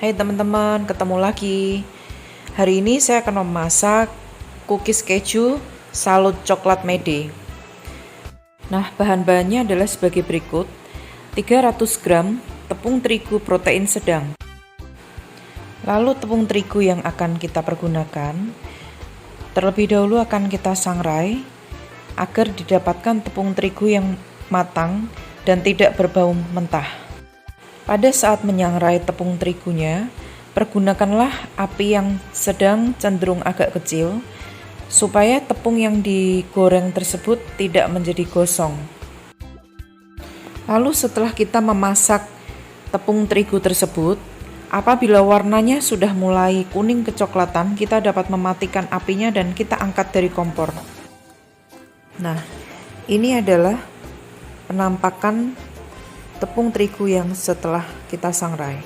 Hai teman-teman, ketemu lagi. Hari ini saya akan memasak cookies keju salut coklat mede. Nah, bahan-bahannya adalah sebagai berikut. 300 gram tepung terigu protein sedang. Lalu tepung terigu yang akan kita pergunakan, terlebih dahulu akan kita sangrai agar didapatkan tepung terigu yang matang dan tidak berbau mentah. Pada saat menyangrai tepung terigunya, pergunakanlah api yang sedang cenderung agak kecil, supaya tepung yang digoreng tersebut tidak menjadi gosong. Lalu setelah kita memasak tepung terigu tersebut, apabila warnanya sudah mulai kuning kecoklatan, kita dapat mematikan apinya dan kita angkat dari kompor. Nah, ini adalah penampakan tepung terigu yang setelah kita sangrai.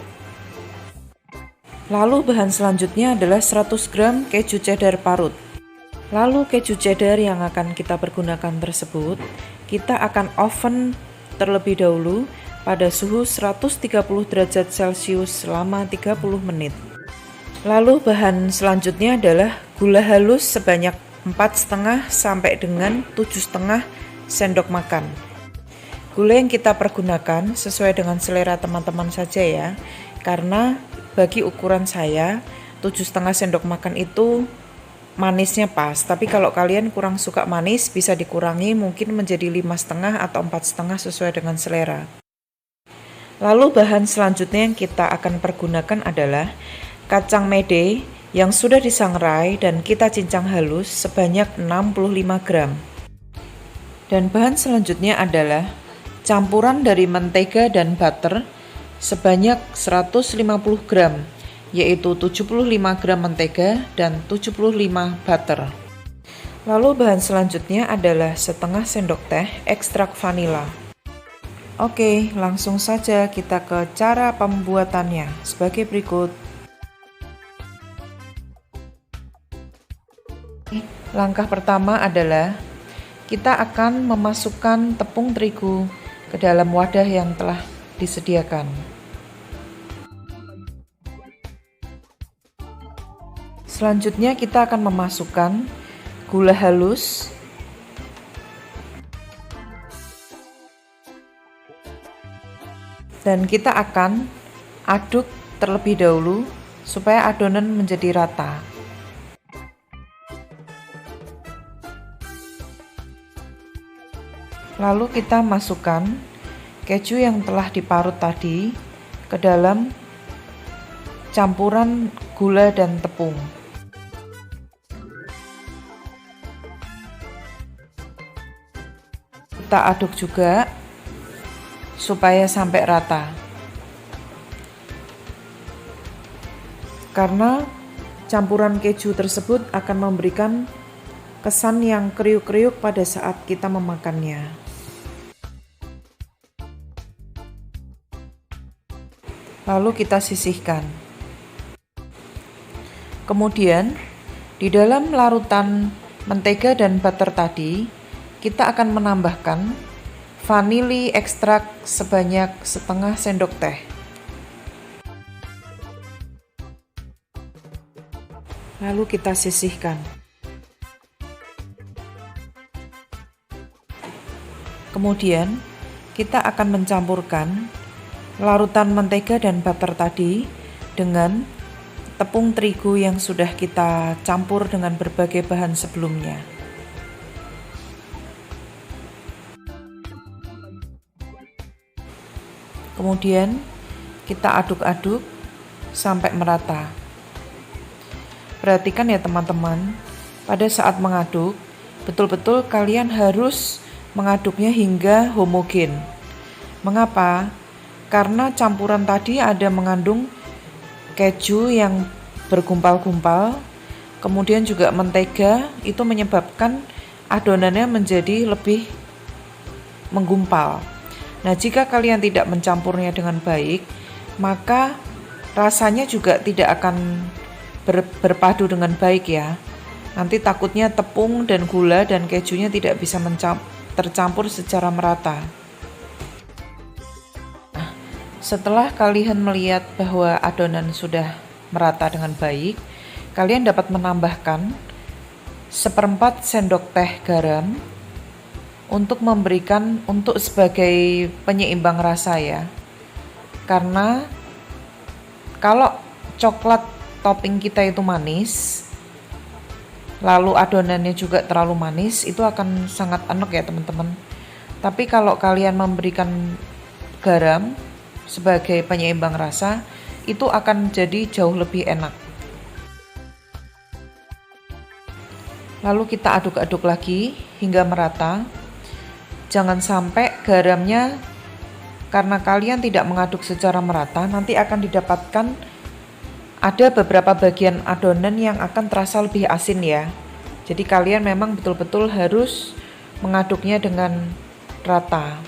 Lalu bahan selanjutnya adalah 100 gram keju cheddar parut. Lalu keju cheddar yang akan kita pergunakan tersebut, kita akan oven terlebih dahulu pada suhu 130 derajat Celcius selama 30 menit. Lalu bahan selanjutnya adalah gula halus sebanyak 4,5 sampai dengan 7,5 sendok makan. Gula yang kita pergunakan sesuai dengan selera teman-teman saja ya, karena bagi ukuran saya 7,5 sendok makan itu manisnya pas, tapi kalau kalian kurang suka manis bisa dikurangi mungkin menjadi 5,5 atau 4,5 sesuai dengan selera. Lalu bahan selanjutnya yang kita akan pergunakan adalah kacang mede yang sudah disangrai dan kita cincang halus sebanyak 65 gram. Dan bahan selanjutnya adalah campuran dari mentega dan butter sebanyak 150 gram, yaitu 75 gram mentega dan 75 butter. Lalu bahan selanjutnya adalah setengah sendok teh ekstrak vanila. Oke, langsung saja kita ke cara pembuatannya sebagai berikut. Langkah pertama adalah kita akan memasukkan tepung terigu ke dalam wadah yang telah disediakan. Selanjutnya kita akan memasukkan gula halus, dan kita akan aduk terlebih dahulu supaya adonan menjadi rata. Lalu kita masukkan keju yang telah diparut tadi ke dalam campuran gula dan tepung. Kita aduk juga supaya sampai rata. Karena campuran keju tersebut akan memberikan kesan yang kriuk-kriuk pada saat kita memakannya. Lalu kita sisihkan. Kemudian, di dalam larutan mentega dan butter tadi, kita akan menambahkan vanili ekstrak sebanyak setengah sendok teh. Lalu kita sisihkan. Kemudian, kita akan mencampurkan larutan mentega dan butter tadi dengan tepung terigu yang sudah kita campur dengan berbagai bahan sebelumnya. Kemudian kita aduk-aduk sampai merata. Perhatikan ya teman-teman, pada saat mengaduk, betul-betul kalian harus mengaduknya hingga homogen. Mengapa? Karena campuran tadi ada mengandung keju yang bergumpal-gumpal, kemudian juga mentega, itu menyebabkan adonannya menjadi lebih menggumpal. Nah, jika kalian tidak mencampurnya dengan baik, maka rasanya juga tidak akan berpadu dengan baik ya. Nanti takutnya tepung dan gula dan kejunya tidak bisa tercampur secara merata. Setelah kalian melihat bahwa adonan sudah merata dengan baik, kalian dapat menambahkan 1/4 sendok teh garam untuk sebagai penyeimbang rasa ya. Karena kalau coklat topping kita itu manis, lalu adonannya juga terlalu manis, itu akan sangat enak ya teman-teman. Tapi kalau kalian memberikan garam sebagai penyeimbang rasa, itu akan jadi jauh lebih enak. Lalu kita aduk-aduk lagi hingga merata. Jangan sampai garamnya, karena kalian tidak mengaduk secara merata, nanti akan didapatkan ada beberapa bagian adonan yang akan terasa lebih asin ya. Jadi kalian memang betul-betul harus mengaduknya dengan rata.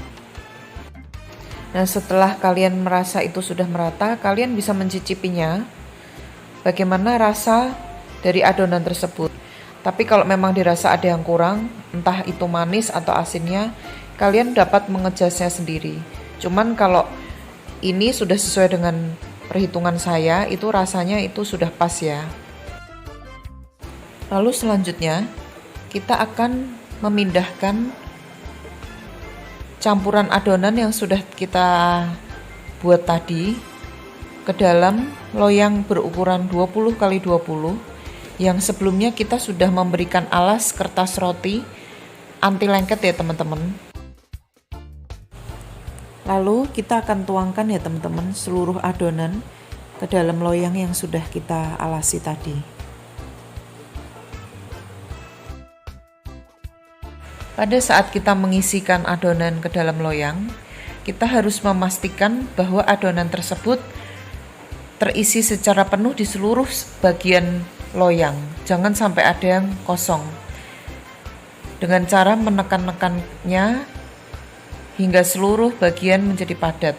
Nah, setelah kalian merasa itu sudah merata, kalian bisa mencicipinya bagaimana rasa dari adonan tersebut. Tapi kalau memang dirasa ada yang kurang, entah itu manis atau asinnya, kalian dapat mengejasnya sendiri. Cuman kalau ini sudah sesuai dengan perhitungan saya, itu rasanya itu sudah pas ya. Lalu selanjutnya, kita akan memindahkan campuran adonan yang sudah kita buat tadi ke dalam loyang berukuran 20x20 yang sebelumnya kita sudah memberikan alas kertas roti anti lengket ya teman-teman. Lalu kita akan tuangkan ya teman-teman seluruh adonan ke dalam loyang yang sudah kita alasi tadi. Pada saat kita mengisikan adonan ke dalam loyang, kita harus memastikan bahwa adonan tersebut terisi secara penuh di seluruh bagian loyang. Jangan sampai ada yang kosong. Dengan cara menekan-nekannya hingga seluruh bagian menjadi padat.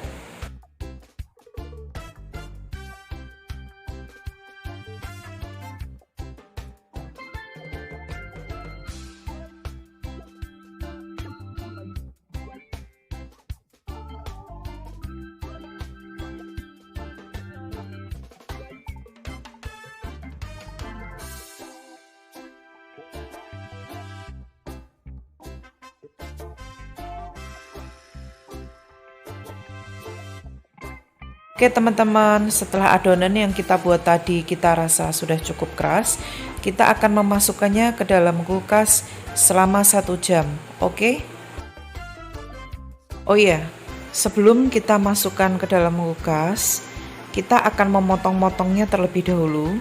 Oke teman-teman, setelah adonan yang kita buat tadi kita rasa sudah cukup keras, kita akan memasukkannya ke dalam kulkas selama 1 jam. Oke? Oh iya, sebelum kita masukkan ke dalam kulkas, kita akan memotong-motongnya terlebih dahulu.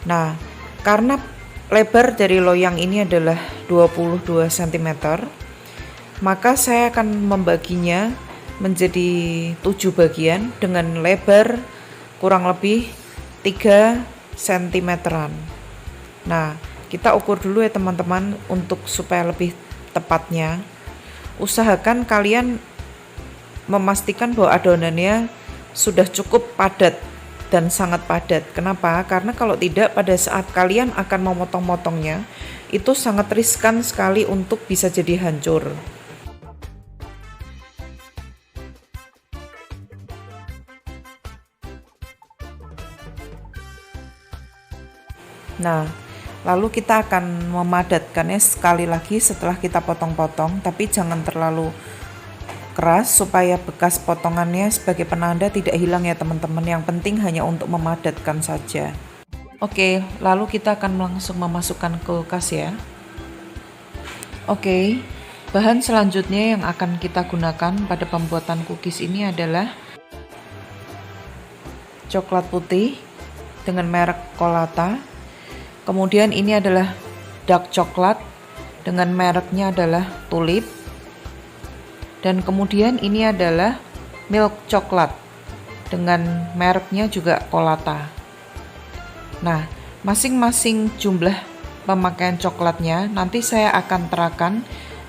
Nah, karena lebar dari loyang ini adalah 22 cm, maka saya akan membaginya menjadi 7 bagian dengan lebar kurang lebih 3 cm-an. Nah, kita ukur dulu ya teman-teman untuk supaya lebih tepatnya. Usahakan kalian memastikan bahwa adonannya sudah cukup padat dan sangat padat. Kenapa? Karena kalau tidak, pada saat kalian akan memotong-motongnya, itu sangat riskan sekali untuk bisa jadi hancur. Nah, lalu kita akan memadatkannya sekali lagi setelah kita potong-potong, tapi jangan terlalu keras supaya bekas potongannya sebagai penanda tidak hilang ya teman-teman. Yang penting hanya untuk memadatkan saja. Oke, lalu kita akan langsung memasukkan ke kulkas ya. Oke, bahan selanjutnya yang akan kita gunakan pada pembuatan cookies ini adalah coklat putih dengan merek Colata. Kemudian ini adalah dark coklat dengan mereknya adalah Tulip. Dan kemudian ini adalah milk coklat dengan mereknya juga Colata. Nah, masing-masing jumlah pemakaian coklatnya nanti saya akan terakan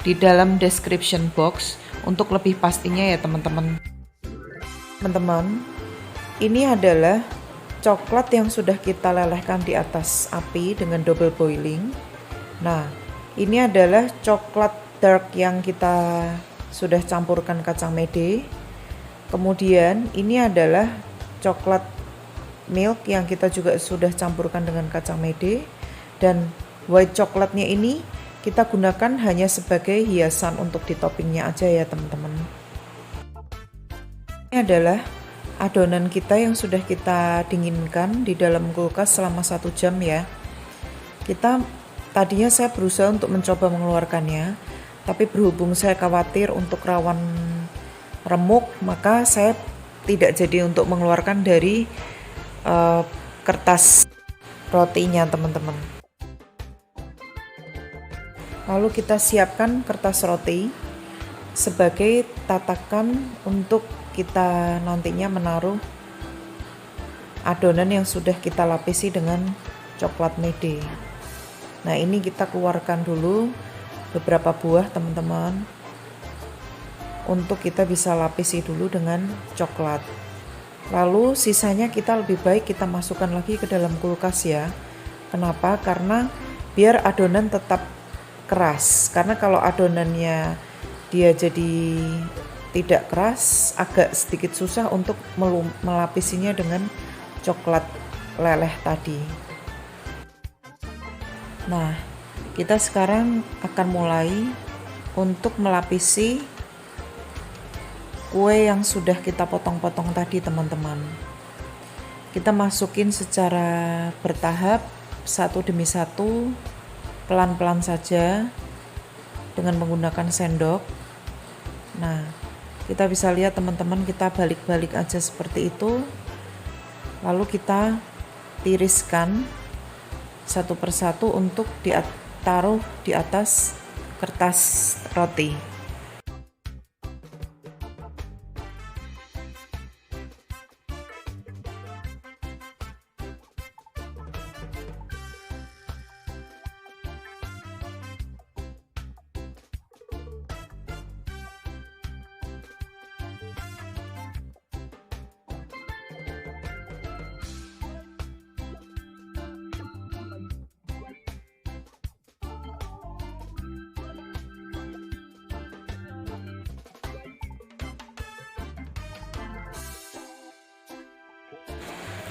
di dalam description box untuk lebih pastinya ya teman-teman. Teman-teman, ini adalah coklat yang sudah kita lelehkan di atas api dengan double boiling. Nah, ini adalah coklat dark yang kita sudah campurkan kacang mede. Kemudian ini adalah coklat milk yang kita juga sudah campurkan dengan kacang mede, dan white coklatnya ini kita gunakan hanya sebagai hiasan untuk di toppingnya aja ya teman-teman. Ini adalah adonan kita yang sudah kita dinginkan di dalam kulkas selama 1 jam ya. Tadinya saya berusaha untuk mencoba mengeluarkannya, tapi berhubung saya khawatir untuk rawan remuk, maka saya tidak jadi untuk mengeluarkan dari kertas rotinya teman-teman. Lalu kita siapkan kertas roti sebagai tatakan untuk kita nantinya menaruh adonan yang sudah kita lapisi dengan coklat mede. Nah, ini kita keluarkan dulu beberapa buah teman-teman, untuk kita bisa lapisi dulu dengan coklat. Lalu sisanya kita lebih baik kita masukkan lagi ke dalam kulkas ya. Kenapa? Karena biar adonan tetap keras. Karena kalau adonannya dia jadi tidak keras, agak sedikit susah untuk melapisinya dengan coklat leleh tadi. Nah, kita sekarang akan mulai untuk melapisi kue yang sudah kita potong-potong tadi teman-teman. Kita masukin secara bertahap, satu demi satu, pelan-pelan saja dengan menggunakan sendok. Nah, kita bisa lihat teman-teman, kita balik-balik aja seperti itu. Lalu kita tiriskan satu persatu untuk ditaruh di atas kertas roti.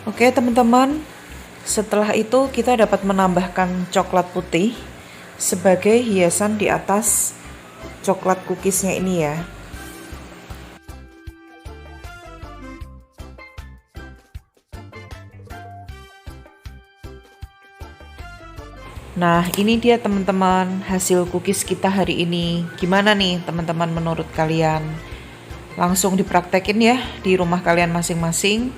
Oke teman-teman, setelah itu kita dapat menambahkan coklat putih sebagai hiasan di atas coklat cookiesnya ini ya. Nah, ini dia teman-teman hasil cookies kita hari ini. Gimana nih teman-teman menurut kalian? Langsung dipraktekin ya di rumah kalian masing-masing.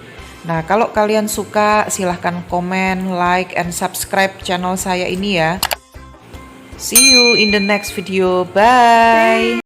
Nah, kalau kalian suka silahkan komen, like, and subscribe channel saya ini ya. See you in the next video. Bye.